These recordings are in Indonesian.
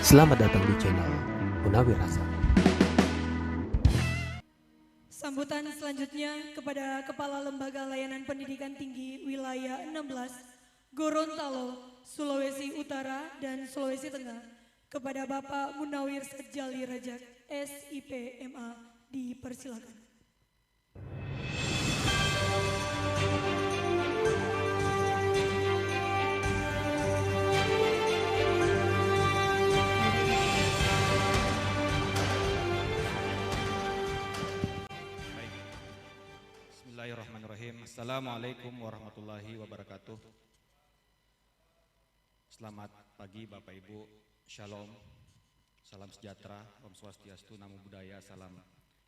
Selamat datang di channel Munawir Rasa. Sambutan selanjutnya kepada Kepala Lembaga Layanan Pendidikan Tinggi Wilayah 16 Gorontalo, Sulawesi Utara dan Sulawesi Tengah, kepada Bapak Munawir Sajali Rajak, SIP MA, dipersilakan. Bismillahirrahmanirrahim. Assalamualaikum warahmatullahi wabarakatuh. Selamat pagi Bapak Ibu, Shalom, salam sejahtera, Om Swastiastu, Namo Buddhaya, salam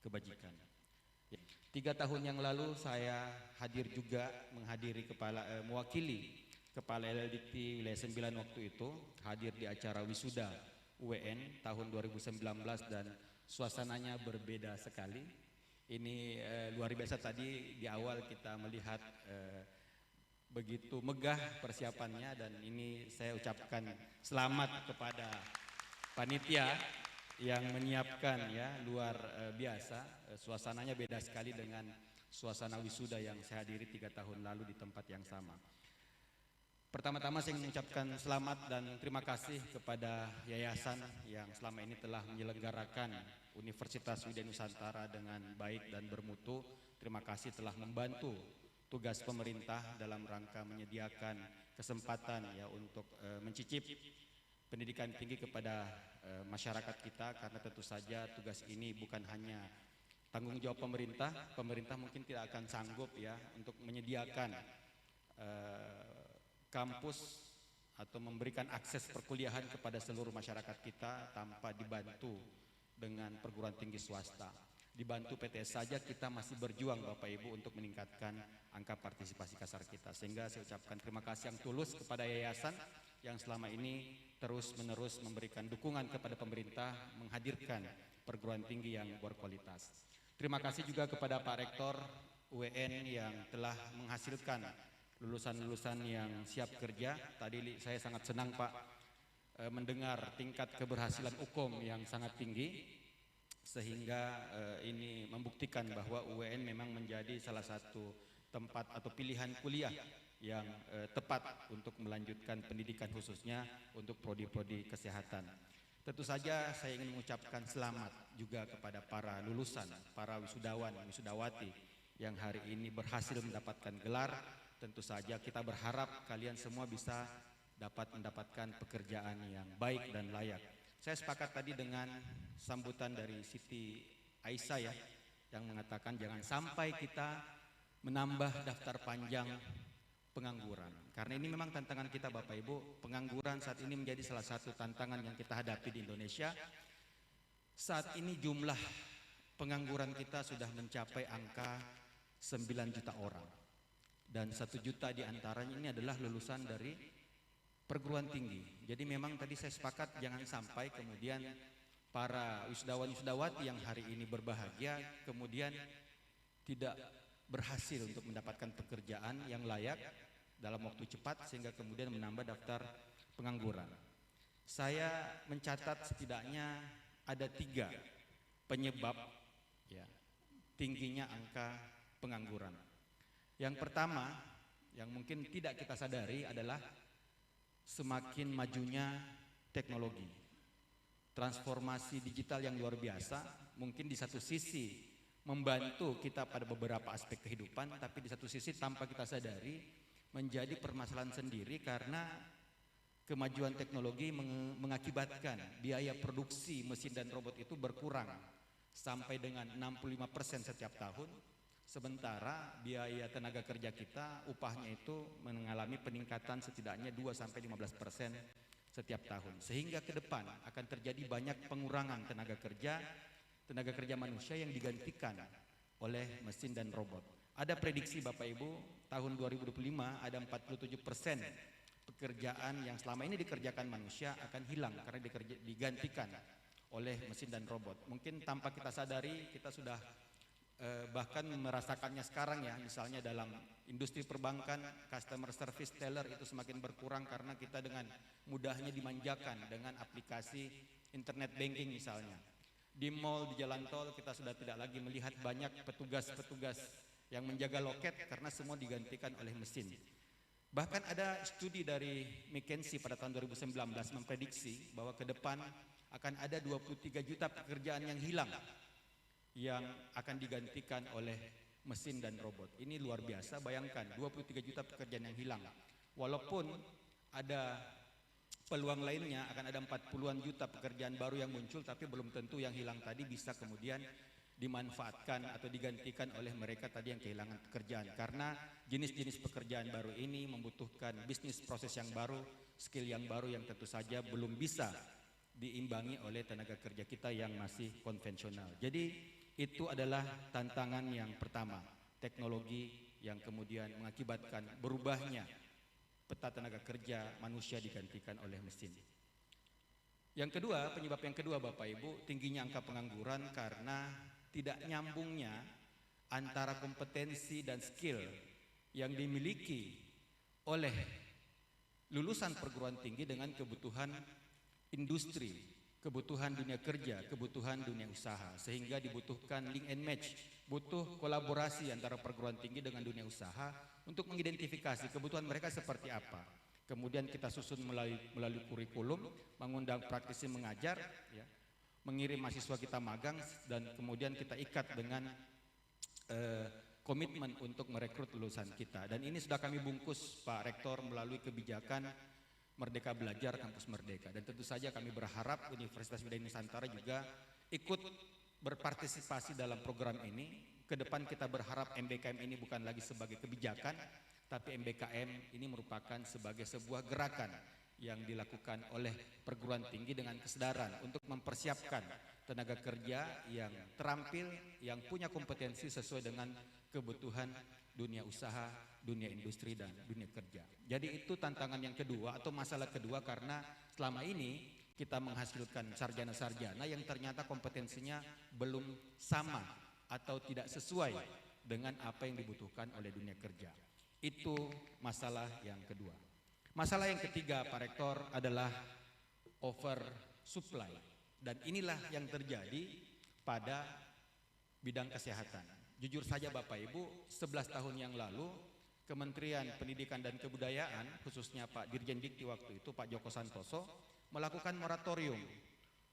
kebajikan. 3 tahun yang lalu saya hadir juga mewakili Kepala LLDikti Wilayah 9 waktu itu, hadir di acara wisuda UN tahun 2019 dan suasananya berbeda sekali. Ini luar biasa, tadi di awal kita melihat begitu megah persiapannya, dan ini saya ucapkan selamat kepada panitia yang menyiapkan, ya, luar biasa. Suasananya beda sekali dengan suasana wisuda yang saya hadiri 3 tahun lalu di tempat yang sama. Pertama-tama saya ingin mengucapkan selamat dan terima kasih kepada yayasan yang selama ini telah menyelenggarakan Universitas Widya Nusantara dengan baik dan bermutu. Terima kasih telah membantu tugas pemerintah dalam rangka menyediakan kesempatan, ya, untuk mencicip pendidikan tinggi kepada masyarakat kita, karena tentu saja tugas ini bukan hanya tanggung jawab pemerintah. Pemerintah mungkin tidak akan sanggup, ya, untuk menyediakan kampus atau memberikan akses perkuliahan kepada seluruh masyarakat kita tanpa dibantu dengan perguruan tinggi swasta. Dibantu PTS saja kita masih berjuang Bapak Ibu untuk meningkatkan angka partisipasi kasar kita. Sehingga saya ucapkan terima kasih yang tulus kepada yayasan yang selama ini terus-menerus memberikan dukungan kepada pemerintah menghadirkan perguruan tinggi yang berkualitas. Terima kasih juga kepada Pak Rektor UN yang telah menghasilkan lulusan-lulusan yang siap kerja. Tadi saya sangat senang Pak mendengar tingkat keberhasilan UKOM yang sangat tinggi, sehingga ini membuktikan bahwa UIN memang menjadi salah satu tempat atau pilihan kuliah yang tepat untuk melanjutkan pendidikan, khususnya untuk prodi-prodi kesehatan. Tentu saja saya ingin mengucapkan selamat juga kepada para lulusan, para wisudawan, wisudawati yang hari ini berhasil mendapatkan gelar. Tentu saja kita berharap kalian semua bisa dapat mendapatkan pekerjaan yang baik dan layak. Saya sepakat tadi dengan sambutan dari Siti Aisyah, ya, yang mengatakan jangan sampai kita menambah daftar panjang pengangguran. Karena ini memang tantangan kita Bapak Ibu. Pengangguran saat ini menjadi salah satu tantangan yang kita hadapi di Indonesia. Saat ini jumlah pengangguran kita sudah mencapai angka 9 juta orang. Dan 1 juta diantaranya ini adalah lulusan dari perguruan tinggi. Jadi memang tadi saya sepakat jangan sampai kemudian para wisudawan-wisudawati yang hari ini berbahagia kemudian tidak berhasil untuk mendapatkan pekerjaan yang layak dalam waktu cepat, sehingga kemudian menambah daftar pengangguran. Saya mencatat setidaknya ada 3 penyebab, ya, tingginya angka pengangguran. Yang pertama, yang mungkin tidak kita sadari adalah semakin majunya teknologi. Transformasi digital yang luar biasa mungkin di satu sisi membantu kita pada beberapa aspek kehidupan, tapi di satu sisi tanpa kita sadari menjadi permasalahan sendiri, karena kemajuan teknologi mengakibatkan biaya produksi mesin dan robot itu berkurang sampai dengan 65% setiap tahun. Sementara biaya tenaga kerja kita, upahnya itu mengalami peningkatan setidaknya 2-15% setiap tahun. Sehingga ke depan akan terjadi banyak pengurangan tenaga kerja manusia yang digantikan oleh mesin dan robot. Ada prediksi Bapak Ibu, tahun 2025 ada 47% pekerjaan yang selama ini dikerjakan manusia akan hilang karena digantikan oleh mesin dan robot. Mungkin tanpa kita sadari kita sudah bahkan merasakannya sekarang ya, misalnya dalam industri perbankan, customer service teller itu semakin berkurang karena kita dengan mudahnya dimanjakan dengan aplikasi internet banking misalnya. Di mall, di jalan tol kita sudah tidak lagi melihat banyak petugas-petugas yang menjaga loket karena semua digantikan oleh mesin. Bahkan ada studi dari McKinsey pada tahun 2019 memprediksi bahwa ke depan akan ada 23 juta pekerjaan yang hilang yang akan digantikan oleh mesin dan robot. Ini luar biasa, bayangkan 23 juta pekerjaan yang hilang. Walaupun ada peluang lainnya, akan ada 40-an juta pekerjaan baru yang muncul, tapi belum tentu yang hilang tadi bisa kemudian dimanfaatkan atau digantikan oleh mereka tadi yang kehilangan pekerjaan. Karena jenis-jenis pekerjaan baru ini membutuhkan bisnis proses yang baru, skill yang baru yang tentu saja belum bisa diimbangi oleh tenaga kerja kita yang masih konvensional. Jadi itu adalah tantangan yang pertama, teknologi yang kemudian mengakibatkan berubahnya peta tenaga kerja manusia digantikan oleh mesin. Yang kedua, penyebab yang kedua Bapak Ibu, tingginya angka pengangguran karena tidak nyambungnya antara kompetensi dan skill yang dimiliki oleh lulusan perguruan tinggi dengan kebutuhan industri, kebutuhan dunia kerja, kebutuhan dunia usaha, sehingga dibutuhkan link and match, butuh kolaborasi antara perguruan tinggi dengan dunia usaha untuk mengidentifikasi kebutuhan mereka seperti apa. Kemudian kita susun melalui kurikulum, mengundang praktisi mengajar, ya, mengirim mahasiswa kita magang, dan kemudian kita ikat dengan komitmen untuk merekrut lulusan kita. Dan ini sudah kami bungkus Pak Rektor melalui kebijakan Merdeka Belajar Kampus Merdeka. Dan tentu saja kami berharap Universitas Widaya Nusantara juga ikut berpartisipasi dalam program ini. Ke depan kita berharap MBKM ini bukan lagi sebagai kebijakan, tapi MBKM ini merupakan sebagai sebuah gerakan yang dilakukan oleh perguruan tinggi dengan kesadaran untuk mempersiapkan tenaga kerja yang terampil, yang punya kompetensi sesuai dengan kebutuhan dunia usaha, dunia industri, dan dunia kerja. Jadi itu tantangan yang kedua atau masalah kedua, karena selama ini kita menghasilkan sarjana-sarjana yang ternyata kompetensinya belum sama atau tidak sesuai dengan apa yang dibutuhkan oleh dunia kerja. Itu masalah yang kedua. Masalah yang ketiga Pak Rektor adalah oversupply, dan inilah yang terjadi pada bidang kesehatan. Jujur saja Bapak Ibu, 11 tahun yang lalu Kementerian Pendidikan dan Kebudayaan, khususnya Pak Dirjen Dikti waktu itu Pak Joko Santoso, melakukan moratorium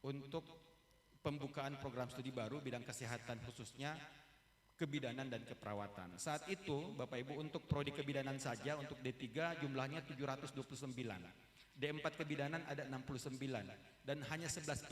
untuk pembukaan program studi baru bidang kesehatan, khususnya kebidanan dan keperawatan. Saat itu Bapak Ibu, untuk prodi kebidanan saja untuk D3 jumlahnya 729, D4 kebidanan ada 69, dan hanya 11%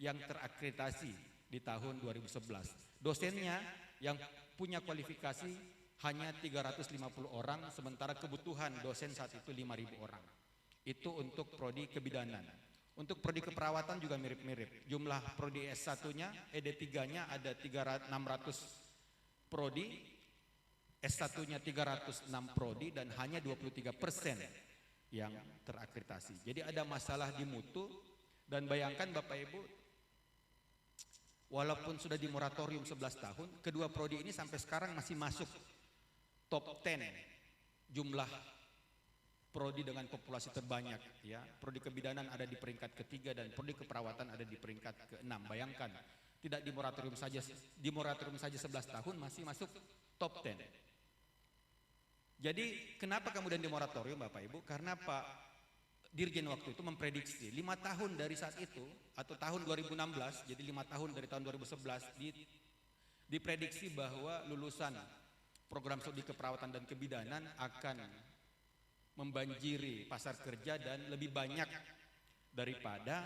yang terakreditasi di tahun 2011. Dosennya yang punya kualifikasi hanya 350 orang, sementara kebutuhan dosen saat itu 5.000 orang. Itu untuk prodi kebidanan. Untuk prodi keperawatan juga mirip-mirip. Jumlah prodi S1-nya, D3-nya ada 600 prodi, S1-nya 306 prodi, dan hanya 23% yang terakreditasi. Jadi ada masalah di mutu, dan bayangkan Bapak Ibu, walaupun sudah di moratorium 11 tahun, kedua prodi ini sampai sekarang masih masuk top 10 jumlah prodi dengan populasi terbanyak, ya. Prodi kebidanan ada di peringkat ketiga dan prodi keperawatan ada di peringkat ke-6. Bayangkan, tidak di moratorium saja 11 tahun masih masuk top 10. Jadi kenapa kemudian di moratorium Bapak Ibu? Karena Pak Dirjen waktu itu memprediksi 5 tahun dari saat itu atau tahun 2016, jadi 5 tahun dari tahun 2011 diprediksi bahwa lulusan program studi keperawatan dan kebidanan akan membanjiri pasar kerja dan lebih banyak daripada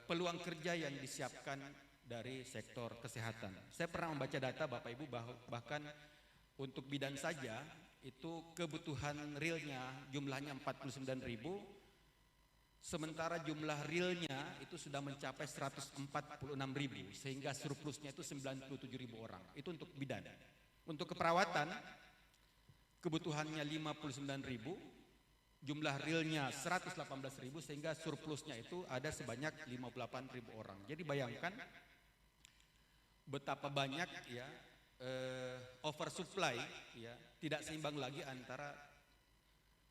peluang kerja yang disiapkan dari sektor kesehatan. Saya pernah membaca data Bapak Ibu bahkan untuk bidan saja itu kebutuhan realnya jumlahnya 49.000, sementara jumlah realnya itu sudah mencapai 146.000, sehingga surplusnya itu 97.000 orang. Itu untuk bidan. Untuk keperawatan kebutuhannya 59.000, jumlah realnya 118.000, sehingga surplusnya itu ada sebanyak 58.000 orang. Jadi bayangkan betapa banyak ya oversupply ya, tidak seimbang lagi antara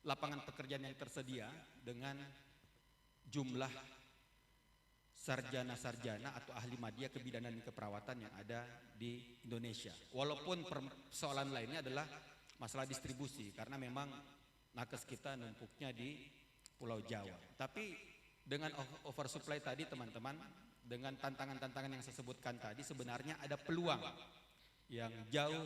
lapangan pekerjaan yang tersedia dengan jumlah sarjana-sarjana atau ahli media kebidanan dan keperawatan yang ada di Indonesia. Walaupun persoalan lainnya adalah masalah distribusi, karena memang nakes kita numpuknya di Pulau Jawa. Tapi dengan oversupply tadi teman-teman, dengan tantangan-tantangan yang saya sebutkan tadi, sebenarnya ada peluang yang jauh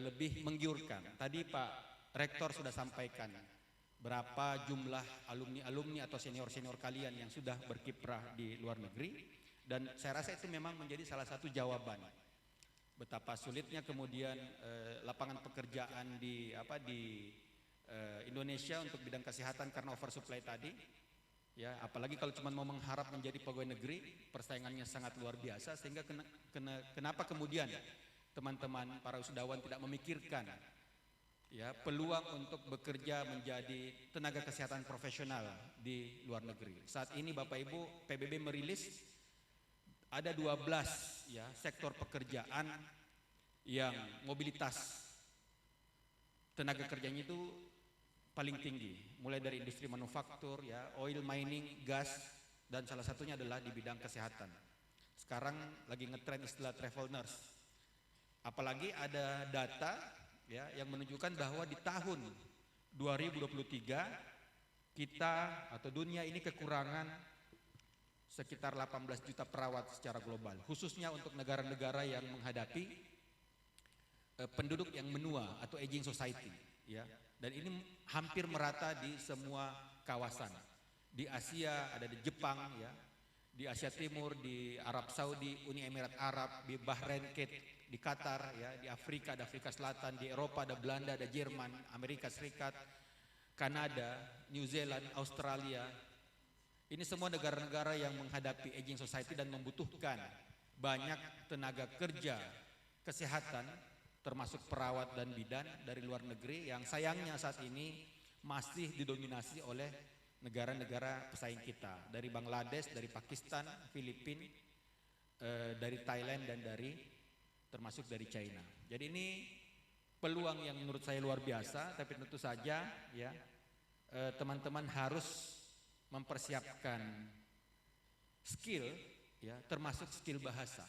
lebih menggiurkan. Tadi Pak Rektor sudah sampaikan berapa jumlah alumni-alumni atau senior-senior kalian yang sudah berkiprah di luar negeri, dan saya rasa itu memang menjadi salah satu jawaban betapa sulitnya kemudian lapangan pekerjaan di Indonesia untuk bidang kesehatan karena oversupply tadi. Ya, apalagi kalau cuma mau mengharap menjadi pegawai negeri, persaingannya sangat luar biasa, sehingga kenapa kemudian teman-teman para wisudawan tidak memikirkan ya peluang untuk bekerja menjadi tenaga kesehatan profesional di luar negeri. Saat ini Bapak Ibu, PBB merilis ada 12 ya sektor pekerjaan yang mobilitas tenaga kerjanya itu paling tinggi, mulai dari industri manufaktur ya, oil mining, gas, dan salah satunya adalah di bidang kesehatan. Sekarang lagi ngetren istilah travel nurse. Apalagi ada data ya yang menunjukkan bahwa di tahun 2023 kita atau dunia ini kekurangan sekitar 18 juta perawat secara global, khususnya untuk negara-negara yang menghadapi penduduk yang menua atau aging society ya. Dan ini hampir merata di semua kawasan. Di Asia ada di Jepang ya, di Asia Timur, di Arab Saudi, Uni Emirat Arab, di Bahrain, di Qatar ya, di Afrika ada Afrika Selatan, di Eropa ada Belanda, ada Jerman, Amerika Serikat, Kanada, New Zealand, Australia. Ini semua negara-negara yang menghadapi aging society dan membutuhkan banyak tenaga kerja kesehatan, termasuk perawat dan bidan dari luar negeri, yang sayangnya saat ini masih didominasi oleh negara-negara pesaing kita, dari Bangladesh, dari Pakistan, Filipina, dari Thailand, dan termasuk dari China. Jadi ini peluang yang menurut saya luar biasa, tapi tentu saja ya teman-teman harus mempersiapkan skill ya, termasuk skill bahasa.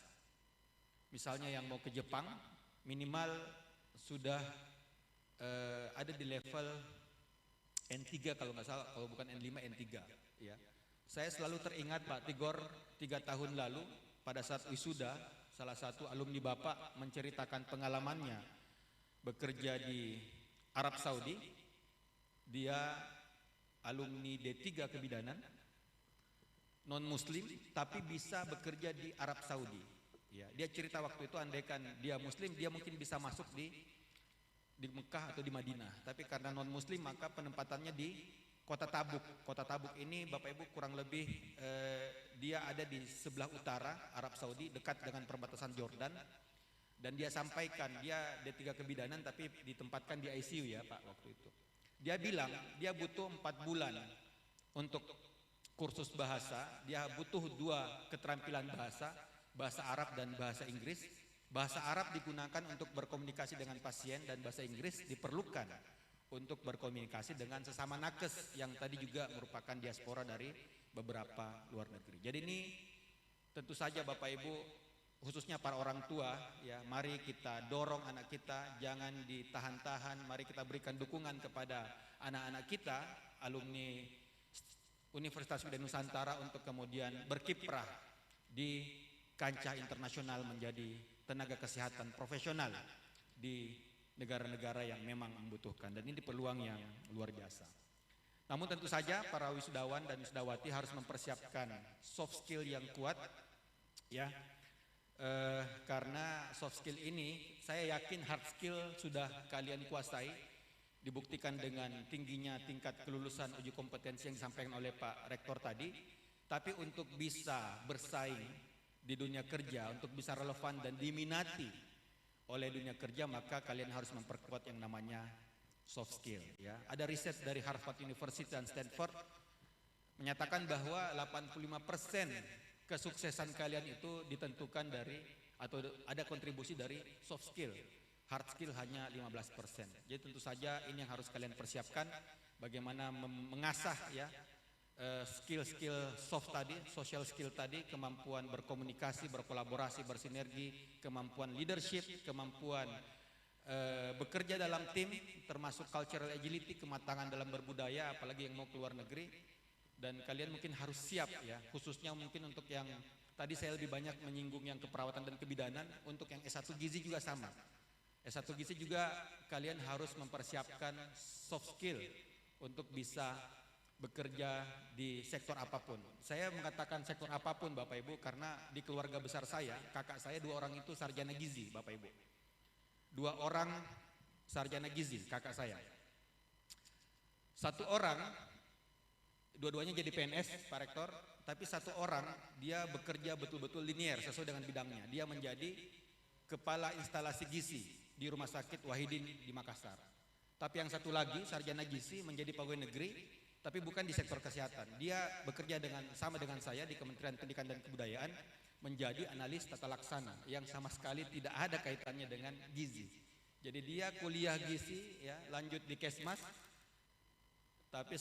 Misalnya yang mau ke Jepang minimal sudah ada di level N3 kalau nggak salah, kalau bukan N5 N3 ya. Saya selalu teringat Pak Tigor 3 tahun lalu pada saat wisuda, salah satu alumni Bapak menceritakan pengalamannya bekerja di Arab Saudi. Dia alumni D3 kebidanan, non muslim tapi bisa bekerja di Arab Saudi. Ya, dia cerita waktu itu andaikan dia muslim dia mungkin bisa masuk di Mekah atau di Madinah, tapi karena non muslim maka penempatannya di Kota Tabuk. Kota Tabuk ini Bapak Ibu kurang lebih dia ada di sebelah utara Arab Saudi, dekat dengan perbatasan Jordan. Dan dia sampaikan dia D3 kebidanan tapi ditempatkan di ICU ya Pak waktu itu. Dia bilang dia butuh 4 bulan untuk kursus bahasa, dia butuh 2 keterampilan bahasa Arab dan bahasa Inggris. Bahasa Arab digunakan untuk berkomunikasi dengan pasien, dan bahasa Inggris diperlukan untuk berkomunikasi dengan sesama nakes yang tadi juga merupakan diaspora dari beberapa luar negeri. Jadi ini tentu saja Bapak Ibu, khususnya para orang tua ya, mari kita dorong anak kita, jangan ditahan-tahan, mari kita berikan dukungan kepada anak-anak kita, alumni Universitas Widya Nusantara, untuk kemudian berkiprah di kancah internasional menjadi tenaga kesehatan profesional di negara-negara yang memang membutuhkan, dan ini peluang yang luar biasa. Namun tentu saja para wisudawan dan wisudawati harus mempersiapkan soft skill yang kuat ya, karena soft skill ini saya yakin hard skill sudah kalian kuasai, dibuktikan dengan tingginya tingkat kelulusan uji kompetensi yang disampaikan oleh Pak Rektor tadi. Tapi untuk bisa bersaing di dunia kerja, untuk bisa relevan dan diminati oleh dunia kerja, maka kalian harus memperkuat yang namanya soft skill ya. Ada riset dari Harvard University dan Stanford menyatakan bahwa 85% kesuksesan kalian itu ditentukan dari atau ada kontribusi dari soft skill. Hard skill hanya 15%. Jadi tentu saja ini yang harus kalian persiapkan, bagaimana mengasah ya skill-skill soft tadi, social skill tadi, kemampuan berkomunikasi, berkolaborasi, bersinergi, kemampuan leadership, kemampuan bekerja dalam tim, termasuk cultural agility, kematangan dalam berbudaya, apalagi yang mau keluar negeri. Dan kalian mungkin harus siap ya, khususnya mungkin untuk yang tadi saya lebih banyak menyinggung yang keperawatan dan kebidanan, untuk yang S1 gizi juga sama. S1 gizi juga kalian harus mempersiapkan soft skill untuk bisa bekerja di sektor apapun. Saya mengatakan sektor apapun Bapak Ibu karena di keluarga besar saya, kakak saya 2 orang itu sarjana gizi Bapak Ibu. 2 orang sarjana gizi kakak saya. 1 orang, dua-duanya jadi PNS Pak Rektor, tapi 1 orang dia bekerja betul-betul linear sesuai dengan bidangnya. Dia menjadi kepala instalasi gizi di Rumah Sakit Wahidin di Makassar. Tapi yang 1 lagi sarjana gizi menjadi pegawai negeri, tapi bukan di sektor kesehatan. Dia bekerja sama dengan saya di Kementerian Pendidikan dan Kebudayaan menjadi analis tata laksana yang sama sekali tidak ada kaitannya dengan gizi. Jadi dia kuliah gizi ya, lanjut di Kesmas, tapi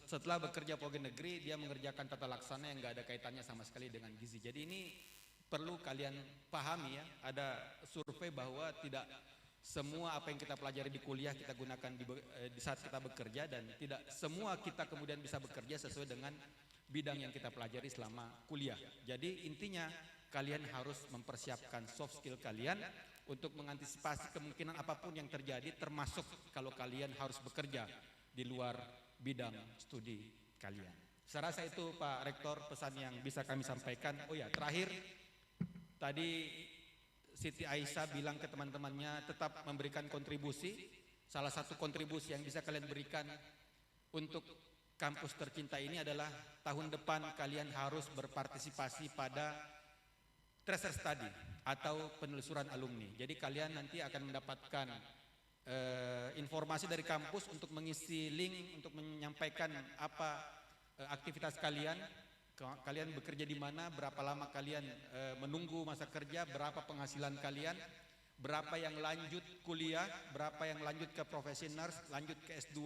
setelah bekerja pegawai negeri dia mengerjakan tata laksana yang nggak ada kaitannya sama sekali dengan gizi. Jadi ini perlu kalian pahami ya, ada survei bahwa tidak semua apa yang kita pelajari di kuliah kita gunakan di saat kita bekerja, dan tidak semua kita kemudian bisa bekerja sesuai dengan bidang yang kita pelajari selama kuliah. Jadi intinya kalian harus mempersiapkan soft skill kalian untuk mengantisipasi kemungkinan apapun yang terjadi, termasuk kalau kalian harus bekerja di luar bidang studi kalian. Saya rasa itu Pak Rektor pesan yang bisa kami sampaikan. Oh ya, terakhir tadi Siti Aisyah bilang ke teman-temannya tetap memberikan kontribusi. Salah satu kontribusi yang bisa kalian berikan untuk kampus tercinta ini adalah tahun depan kalian harus berpartisipasi pada tracer study atau penelusuran alumni. Jadi kalian nanti akan mendapatkan informasi dari kampus untuk mengisi link, untuk menyampaikan apa aktivitas kalian. Kalian bekerja di mana, berapa lama kalian menunggu masa kerja, berapa penghasilan kalian, berapa yang lanjut kuliah, berapa yang lanjut ke profesi nurse, lanjut ke S2,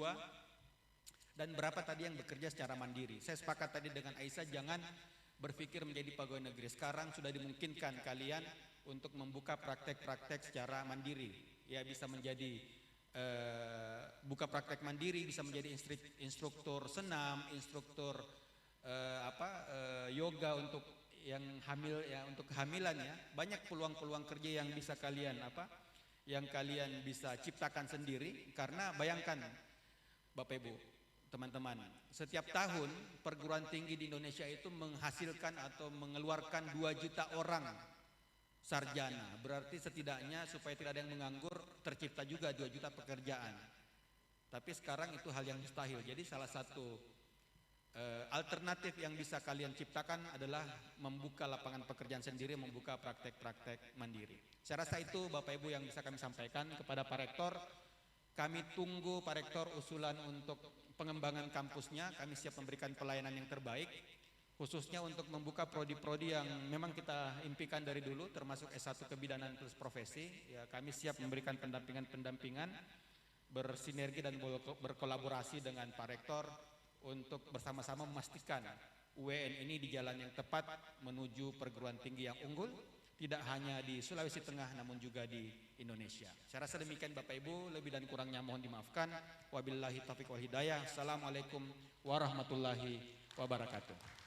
dan berapa tadi yang bekerja secara mandiri. Saya sepakat tadi dengan Aisyah, jangan berpikir menjadi pegawai negeri. Sekarang sudah dimungkinkan kalian untuk membuka praktek-praktek secara mandiri. Ya, bisa menjadi buka praktek mandiri, bisa menjadi instruktur senam, instruktur yoga untuk yang hamil ya, untuk kehamilan ya. Banyak peluang-peluang kerja yang bisa kalian yang kalian bisa ciptakan sendiri. Karena bayangkan Bapak Ibu, teman-teman, setiap tahun perguruan tinggi di Indonesia itu menghasilkan atau mengeluarkan 2 juta orang sarjana. Berarti setidaknya supaya tidak ada yang menganggur tercipta juga 2 juta pekerjaan. Tapi sekarang itu hal yang mustahil. Jadi salah satu alternatif yang bisa kalian ciptakan adalah membuka lapangan pekerjaan sendiri, membuka praktek-praktek mandiri. Saya rasa itu Bapak Ibu yang bisa kami sampaikan kepada Pak Rektor. Kami tunggu Pak Rektor usulan untuk pengembangan kampusnya. Kami siap memberikan pelayanan yang terbaik, khususnya untuk membuka prodi-prodi yang memang kita impikan dari dulu, termasuk S1 kebidanan plus profesi. Ya, kami siap memberikan pendampingan, bersinergi dan berkolaborasi dengan Pak Rektor untuk bersama-sama memastikan UIN ini di jalan yang tepat menuju perguruan tinggi yang unggul, tidak hanya di Sulawesi Tengah namun juga di Indonesia. Saya rasa demikian Bapak Ibu, lebih dan kurangnya mohon dimaafkan. Wabillahi taufiq wal hidayah. Assalamualaikum warahmatullahi wabarakatuh.